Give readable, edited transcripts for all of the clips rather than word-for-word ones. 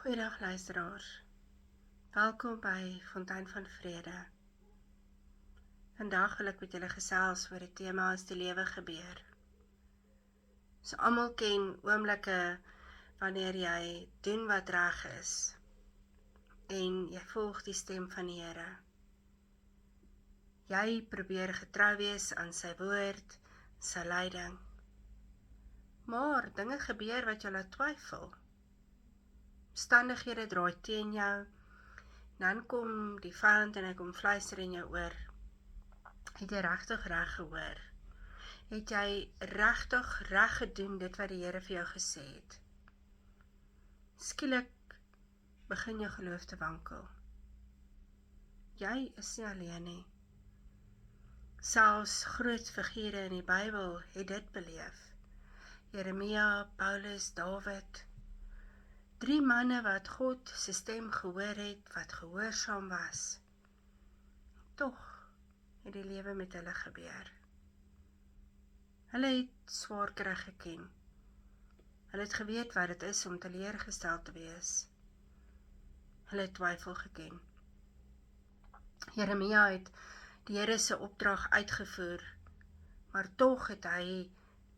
Goeiedag luisteraars, welkom by Fontein van Vrede. Vandag wil ek met julle gesels oor die tema as die lewe gebeur. So almal ken oomblikke wanneer jy doen wat reg is en jy volg die stem van die Here. Jy probeer getrou wees aan sy woord, sy leiding. Maar dinge gebeur wat jou laat twyfel. Omstandighede draai teen jou, dan kom die vyand en hy kom fluister in jou oor. Het jy regtig reg gehoor? Het jy regtig reg gedoen dit wat die Here vir jou gesê het? Skielik begin jou geloof te wankel. Jy is nie alleen nie. Selfs groot figure in die Bybel het dit beleef. Jeremia, Paulus, Dawid, 3 manne wat God sy stem gehoor het, wat gehoorsaam was. Tog het die lewe met hulle gebeur. Hulle het swaar kry geken. Hulle het geweet wat dit is om teleurgestel te wees. Hulle het twyfel geken. Jeremia het die Here se opdrag uitgevoer, maar tog het hy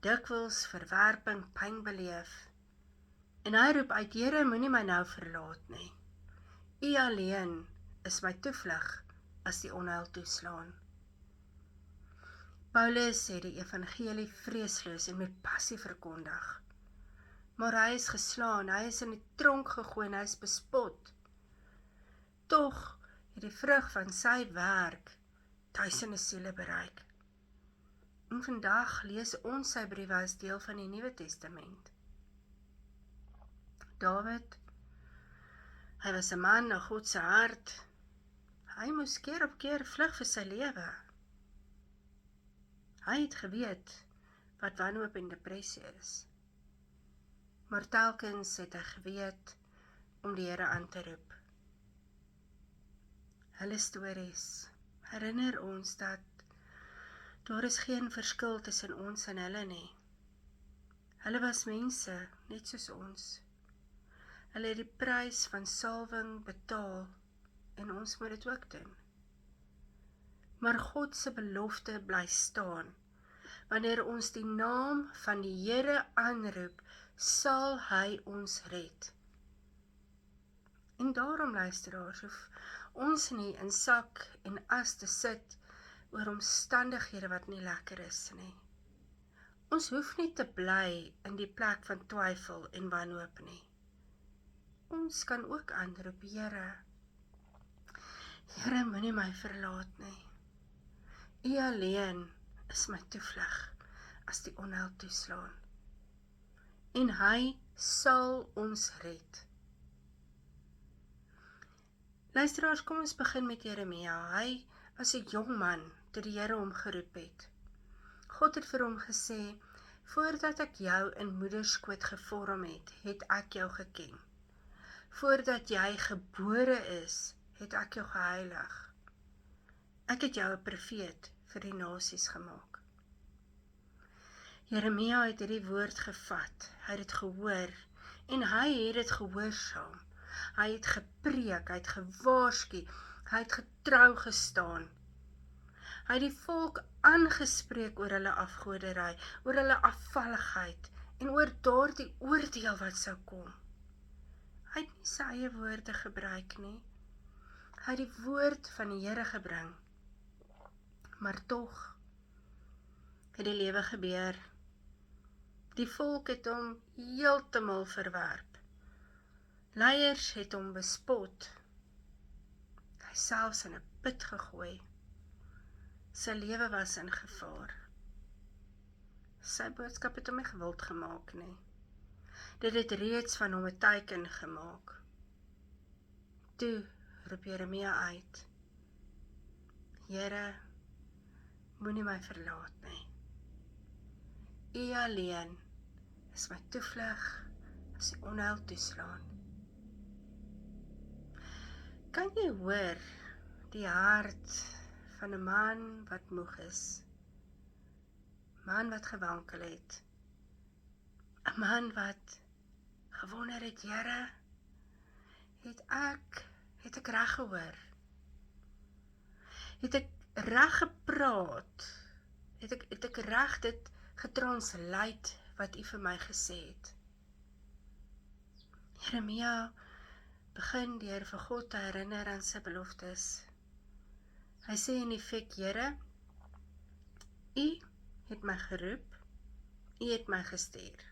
dikwels verwerping, pyn beleef. En hy roep uit, Here, moenie my nou verlaat nie. U alleen is my toevlug as die onheil toeslaan. Paulus het die evangelie vreesloos en met passie verkondig. Maar hy is geslaan, hy is in die tronk gegooi en hy is bespot. Tog het die vrug van sy werk duisende siele bereik. En vandag lees ons sy briewe as deel van die Nuwe Testament. Dawid, hy was 'n man na God se hart. Hy moes keer op keer vlug vir sy lewe. Hy het geweet wat wanhoop en depressie is. Maar telkens het hy geweet om die Here aan te roep. Hulle stories herinner ons dat daar is geen verskil tussen ons en hulle nie. Hulle was mense, net soos ons. Hulle het die prys van salwing betaal en ons moet dit ook doen. Maar God se belofte bly staan. Wanneer ons die naam van die Here aanroep, sal hy ons red. En daarom, luisteraars, hoef ons nie in sak en as te sit oor omstandighede wat nie lekker is nie. Ons hoef nie te bly in die plek van twyfel en wanhoop nie. Ons kan ook aanroep, Here, moenie my verlaat nie. U alleen is my toevlug as die onheil toeslaan. En hy sal ons red. Luisteraars, kom ons begin met Jeremia. Hy was 'n jong man toe die Here hom geroep het. God het vir hom gesê, voordat ek jou in moederskoot gevorm het, het ek jou geken. Voordat jy gebore is, het ek jou geheilig. Ek het jou 'n profeet vir die nasies gemaak. Jeremia het hierdie woord gevat, hy het dit gehoor, en hy het dit gehoorsaam. Hy het gepreek, hy het gewaarsku, hy het getrou gestaan. Hy het die volk aangespreek oor hulle afgoderry, oor hulle afvalligheid, en oor daardie oordeel wat sou kom. Hy het nie sy eie woorde gebruik nie. Hy het die woord van die Here gebring. Maar tog het die lewe gebeur. Die volk het hom heeltemal verwerp. Leiers het hom bespot. Hy selfs in 'n put gegooi. Sy lewe was in gevaar. Sy boodskap het hom nie gewild gemaak nie. Dit het reeds van hom 'n teken gemaak. Toe roep Jeremia uit, Here, moenie my verlaat nie. U alleen is my toevlug as die onheil toeslaan. Kan jy hoor die hart van 'n man wat moeg is? 'n Man wat gewankel het. 'n Man wat gewonder het, Here, het ek reg gehoor? Het ek reg gepraat? Het ek reg dit getranslate wat U vir my gesê het? Jeremia begin deur vir God te herinner aan sy beloftes. Hy sê in effek, Here, U het my geroep, U het my gestuur.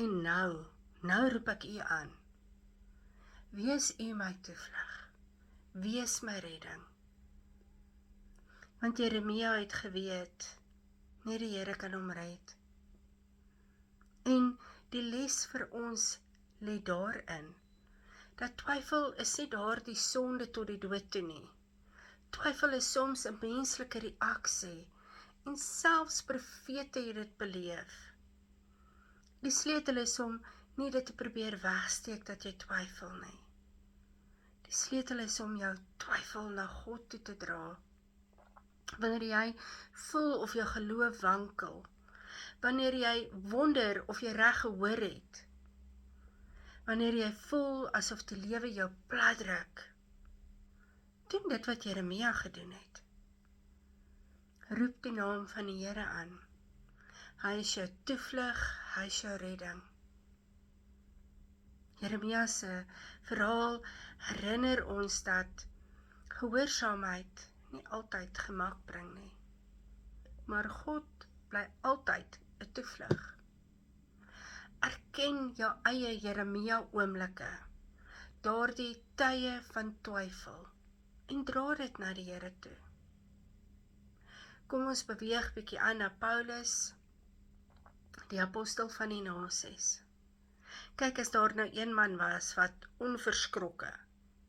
En nou roep ek U aan. Wees U my toevlug, wees my redding. Want Jeremia het geweet, net die Here kan hom red. En die les vir ons lê daarin, dat twyfel is nie daardie sonde tot die dood toe nie. Twyfel is soms 'n menslike reaksie, en selfs profete het dit beleef. Die sleutel is om nie dit te probeer wegsteek dat jy twyfel nie. Die sleutel is om jou twyfel na God toe te dra. Wanneer jy voel of jou geloof wankel, wanneer jy wonder of jy reg gehoor het, wanneer jy voel asof die lewe jou platdruk, doen dit wat Jeremia gedoen het. Roep die naam van die Here aan. Hy is jou toevlug, hy is jou redding. Jeremia se verhaal herinner ons dat gehoorsaamheid nie altyd gemak bring nie, maar God bly altyd 'n toevlug. Erken jou eie Jeremia oomblikke, daardie tye van twyfel, en dra dit na die Here toe. Kom ons beweeg bietjie aan na Paulus, die apostel van die nasies. Kyk, as daar nou een man was wat onverskrokke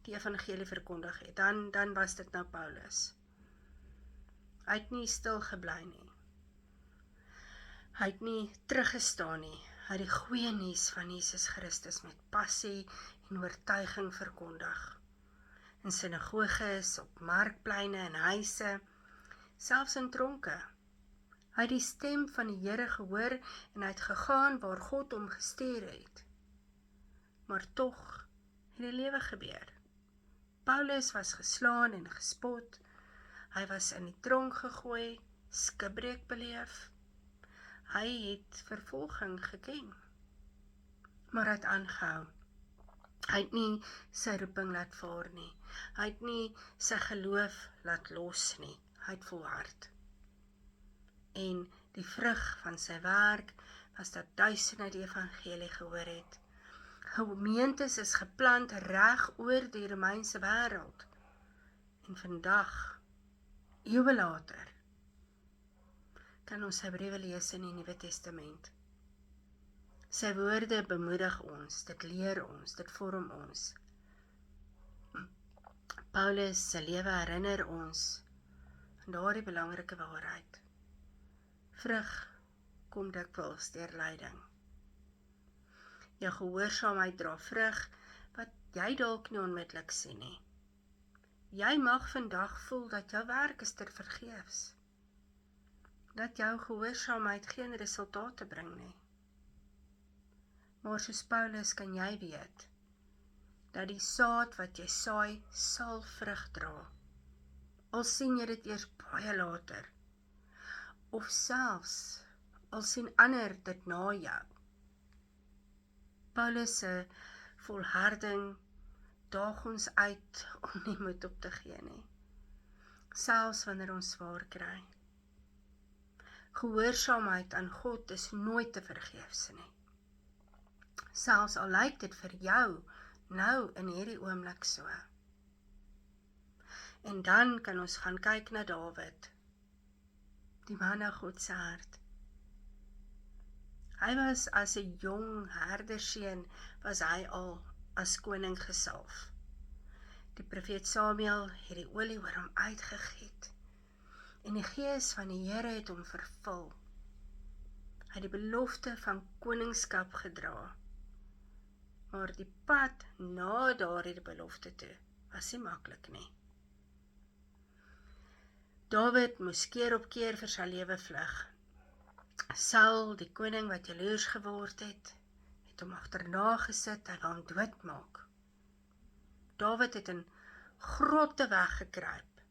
die evangelie verkondig het, dan was dit nou Paulus. Hy het nie stil gebly nie. Hy het nie teruggestaan nie. Hy het die goeie nuus van Jesus Christus met passie en oortuiging verkondig. In sinagoges, op markpleine en huise, selfs in tronke. Hy het die stem van die Here gehoor en hy het gegaan waar God hom gestuur het. Maar tog het die lewe gebeur. Paulus was geslaan en gespot. Hy was in die tronk gegooi, skipbreek beleef. Hy het vervolging geken, maar hy het aangehou. Hy het nie sy roeping laat vaar nie. Hy het nie sy geloof laat los nie. Hy het volhard. En die vrug van sy werk was dat duisende die evangelie gehoor het. Gemeentes is geplant reg oor die Romeinse wêreld. En vandag, eeue later, kan ons sy briewe lees in die Nuwe Testament. Sy woorde bemoedig ons, dit leer ons, dit vorm ons. Paulus se lewe herinner ons aan daardie belangrike waarheid. Vrug kom dikwels deur lyding. Jou gehoorsaamheid dra vrug wat jy dalk nie onmiddellik sien nie. Jy mag vandag voel dat jou werk is tevergeefs, dat jou gehoorsaamheid geen resultate bring nie. Maar soos Paulus kan jy weet, dat die saad wat jy saai, sal vrug dra. Al sien jy dit eers baie later, of selfs al sien ander dit na jou. Paulus se volharding daag ons uit om nie moed op te gee nie, selfs wanneer ons swaar kry. Gehoorsaamheid aan God is nooit te vergeefs nie. Selfs al lyk dit vir jou nou in hierdie oomblik so. En dan kan ons gaan kyk na Dawid, die man na God se hart. Hy was as 'n jong herderseun, was hy al as koning gesalf. Die profeet Samuel het die olie oor hom uitgegiet, en die gees van die Here het hom vervul. Hy het die belofte van koningskap gedra, maar die pad na daardie belofte toe was nie maklik nie. Dawid moes keer op keer vir sy lewe vlug. Saul, die koning wat jaloers geword het hom agterna gesit, hy wou hom doodmaak. Dawid het in grotte weggekruip.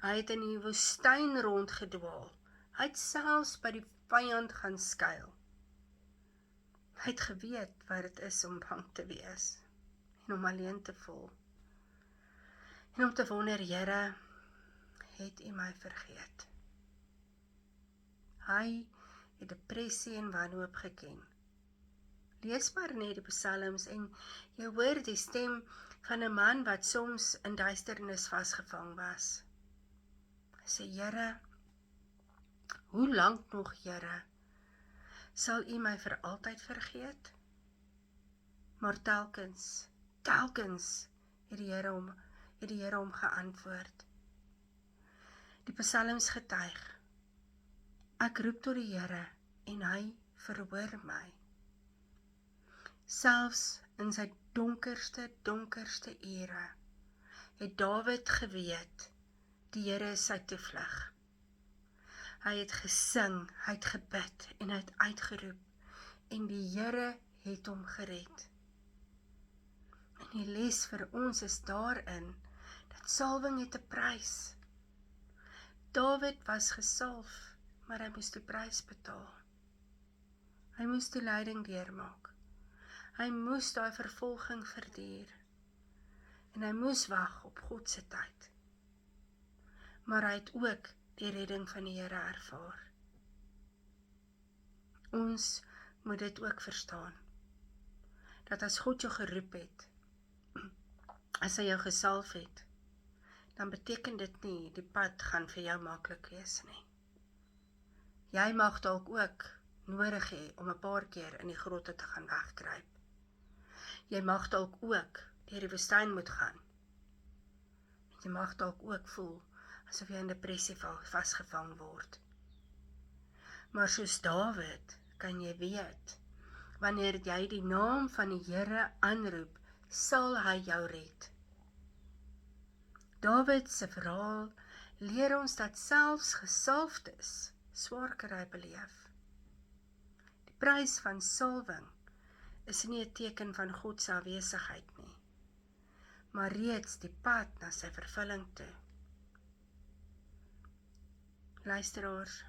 Hy het in die woestyn rondgedwaal. Hy het selfs by die vyand gaan skuil. Hy het geweet wat dit is om bang te wees en om alleen te voel. En om te wonder, Here, het U my vergeet? Hy het depressie en wanhoop geken. Lees maar net die psalms en jy hoor die stem van 'n man wat soms in duisternis vasgevang was. Hy sê, Here, hoe lank nog, Here, sal U my vir altyd vergeet? Maar telkens het die Here hom geantwoord. Die psalms getuig, ek roep tot die Here en hy verhoor my. Selfs in sy donkerste ure het Dawid geweet, die Here is sy toevlug. Hy het gesing, hy het gebid en hy het uitgeroep en die Here het hom gered. En die les vir ons is daarin, dat salwing het 'n prys. Dawid was gesalf, maar hy moes die prys betaal. Hy moes die lyding deurmaak. Hy moes daai vervolging verduur. En hy moes wag op God se tyd. Maar hy het ook die redding van die Here ervaar. Ons moet dit ook verstaan. Dat as God jou geroep het, as hy jou gesalf het, dan beteken dit nie, die pad gaan vir jou maklik wees nie. Jy mag dalk ook nodig hê om 'n paar keer in die grotte te gaan wegkruip. Jy mag dalk ook deur die woestyn moet gaan. Jy mag dalk ook voel asof jy in depressie vasgevang word. Maar soos Dawid kan jy weet, wanneer jy die naam van die Here aanroep, sal hy jou red. Dawid se verhaal leer ons dat selfs gesalfdes swaar kry beleef. Die prys van salwing is nie 'n teken van God se afwesigheid nie, maar reeds die pad na sy vervulling toe. Luisteraars,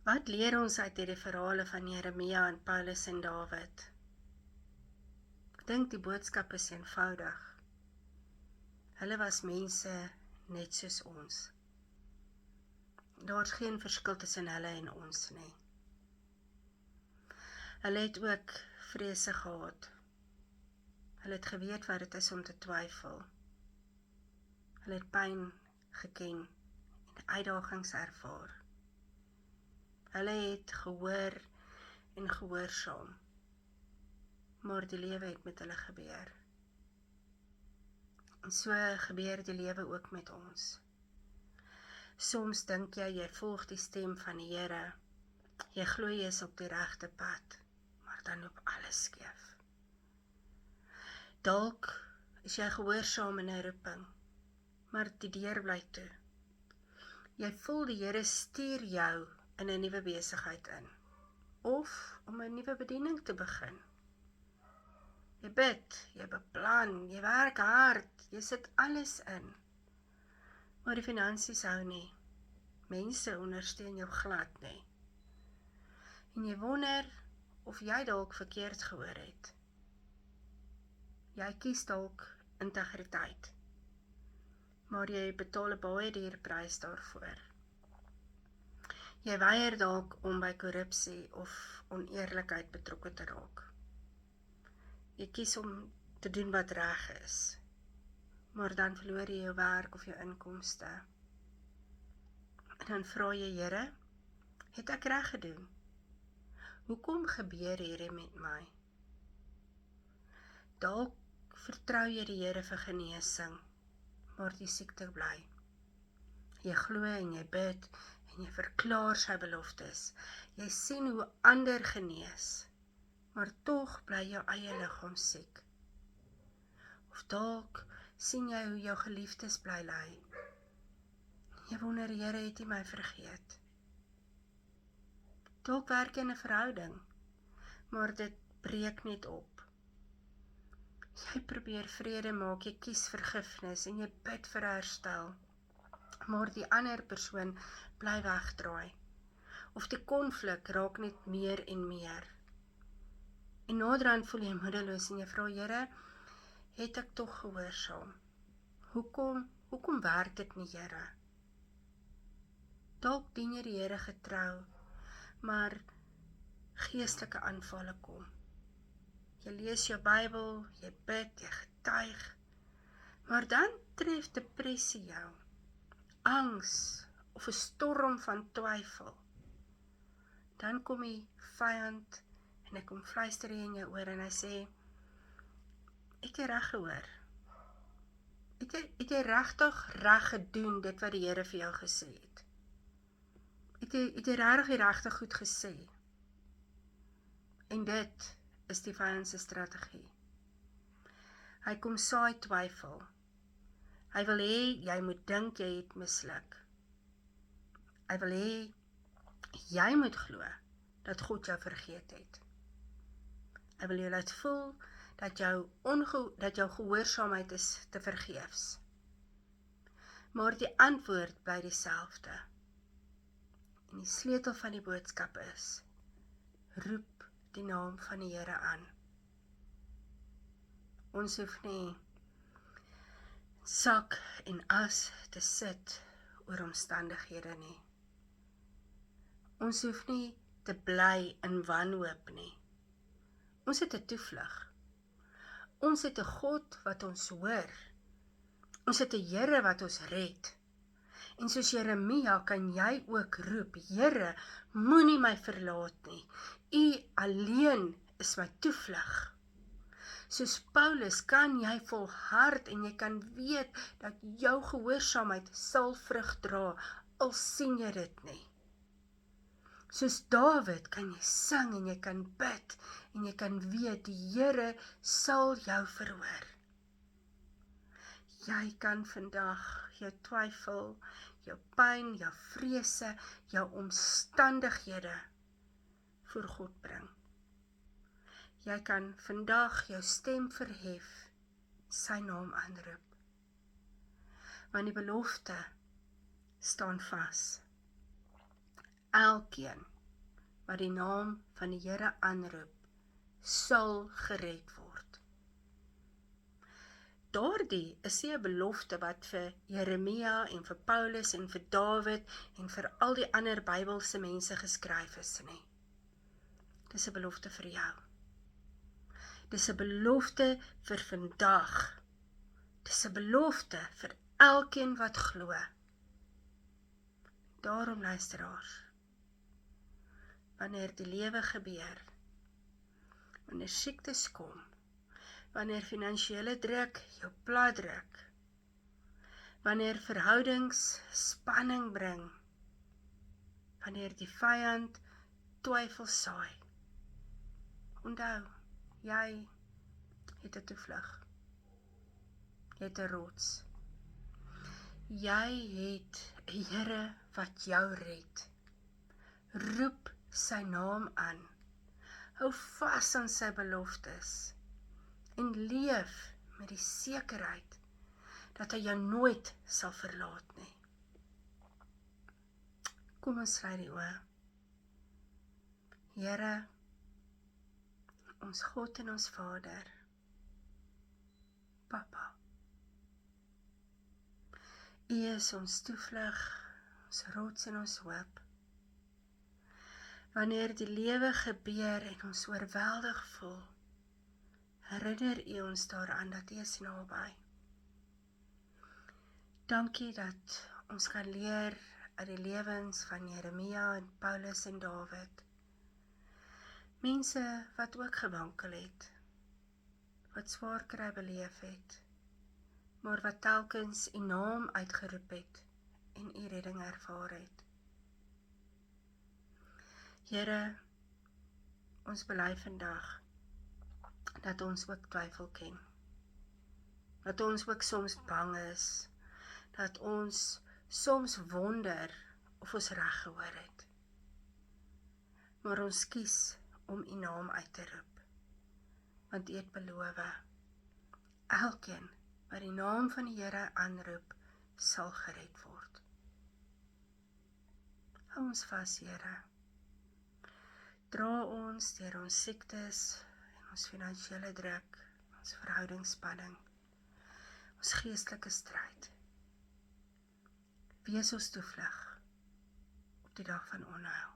wat leer ons uit hierdie verhale van Jeremia en Paulus en Dawid? Ek dink die boodskap is eenvoudig. Hulle was mense net soos ons. Daar's geen verskil tussen hulle en ons nie. Hulle het ook vrese gehad. Hulle het geweet wat dit is om te twyfel. Hulle het pyn geken en uitdagings ervaar. Hulle het gehoor en gehoorsaam, maar die lewe het met hulle gebeur. En so gebeur die lewe ook met ons. Soms dink jy volg die stem van die Here, jy glo jy is op die regte pad, maar dan loop alles skeef. Dalk is jy gehoorsaam in 'n roeping, maar die deur bly toe. Jy voel die Here stuur jou in 'n nuwe besigheid in, of om 'n nuwe bediening te begin. Jy bid, jy beplan, jy werk hard, jy sit alles in, maar die finansies hou nie. Mense ondersteun jou glad nie. En jy wonder of jy dalk verkeerd gehoor het. Jy kies dalk integriteit, maar jy betaal 'n baie duur prys daarvoor. Jy weier dalk om by korrupsie of oneerlikheid betrokke te raak. Jy kies om te doen wat reg is, maar dan verloor jy jou werk of jou inkomste. En dan vra jy, Here, het ek reg gedoen? Hoekom gebeur hierdie met my? Dalk vertrou jy die Here vir genesing, maar die siekte bly. Jy glo en jy bid en jy verklaar sy beloftes. Jy sien hoe ander genees, maar tog bly jou eie liggaam siek. Of dalk sien jy hoe jou geliefdes bly ly. Jy wonder, Here, het U my vergeet? Dalk werk jy in 'n verhouding, maar dit breek net op. Jy probeer vrede maak, jy kies vergifnis en jy bid vir herstel. Maar die ander persoon bly wegdraai. Of die konflik raak net meer en meer. En naderhand voel jy moedeloos en jy vra, Here, het ek tog gehoorsaam? Hoekom werk dit nie, Here? Dalk dien jy die Here getrou, maar geestelike aanvalle kom. Jy lees jou Bybel, jy bid, jy getuig, maar dan tref depressie jou, angs of 'n storm van twyfel. Dan kom die vyand en hy kom fluister in jou oor en hy sê, het jy reg gehoor? Het jy regtig reg gedoen dit wat die Here vir jou gesê het? Het jy regtig die regte goed gesê? En dit is die vyand se strategie. Hy kom saai twyfel. Hy wil hê jy moet dink jy het misluk. Hy wil hê jy moet glo dat God jou vergeet het. Hy wil jou laat voel dat jou gehoorsaamheid is te vergeefs. Maar die antwoord bly dieselfde. En die sleutel van die boodskap is, roep die naam van die Here aan. Ons hoef nie sak en as te sit oor omstandighede nie. Ons hoef nie te bly in wanhoop nie. Ons het 'n toevlug. Ons het 'n God wat ons hoor. Ons het 'n Here wat ons red. En soos Jeremia kan jy ook roep, Here, moenie my verlaat nie. U alleen is my toevlug. Soos Paulus kan jy volhard en jy kan weet dat jou gehoorsaamheid sal vrug dra, al sien jy dit nie. Soos Dawid kan jy sing en jy kan bid en jy kan weet die Here sal jou verhoor. Jy kan vandag jou twyfel, jou pyn, jou vrese, jou omstandighede voor God bring. Jy kan vandag jou stem verhef, sy naam aanroep. Want die belofte staan vas. Elkeen wat die naam van die Here aanroep, sal gered word. Daardie is nie 'n belofte wat vir Jeremia en vir Paulus en vir Dawid en vir al die ander Bybelse mense geskryf is nie. Dis 'n belofte vir jou. Dis 'n belofte vir vandag. Dis 'n belofte vir elkeen wat glo. Daarom luisteraars, wanneer die lewe gebeur, wanneer siektes kom, wanneer finansiële druk jou plat druk, wanneer verhoudings spanning bring, wanneer die vyand twyfel saai, onthou, jy het 'n toevlug, jy het 'n rots, jy het 'n Here wat jou red. Roep sy naam aan, hou vas aan sy beloftes en leef met die sekerheid dat hy jou nooit sal verlaat nie. Kom ons sluit die oë. Here, ons God en ons Vader, Papa, U is ons toevlug, ons rots en ons hoop. Wanneer die lewe gebeur en ons oorweldig voel, herinner U ons daaraan dat U is naby. Dankie dat ons kan leer uit die lewens van Jeremia en Paulus en Dawid. Mense wat ook gewankel het, wat swaar kry beleef het, maar wat telkens U naam uitgeroep het en U redding ervaar het. Here, ons bely vandag dat ons ook twyfel ken, dat ons ook soms bang is, dat ons soms wonder of ons reg gehoor het. Maar ons kies om U naam uit te roep, want U het beloof, Elkeen wat die naam van die Here aanroep, sal gered word. Hou ons vas, Here. Dra ons deur ons siektes en ons finansiële druk, ons verhoudingsspanning, ons geestelike stryd. Wees ons toevlug op die dag van onheil.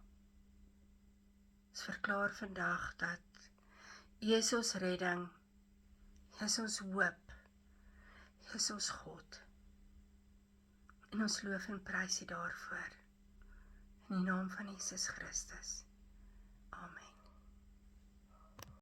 Ons verklaar vandag dat U is ons redding, U is ons hoop, U is ons God. En ons loof en prys U daarvoor. In die naam van Jesus Christus.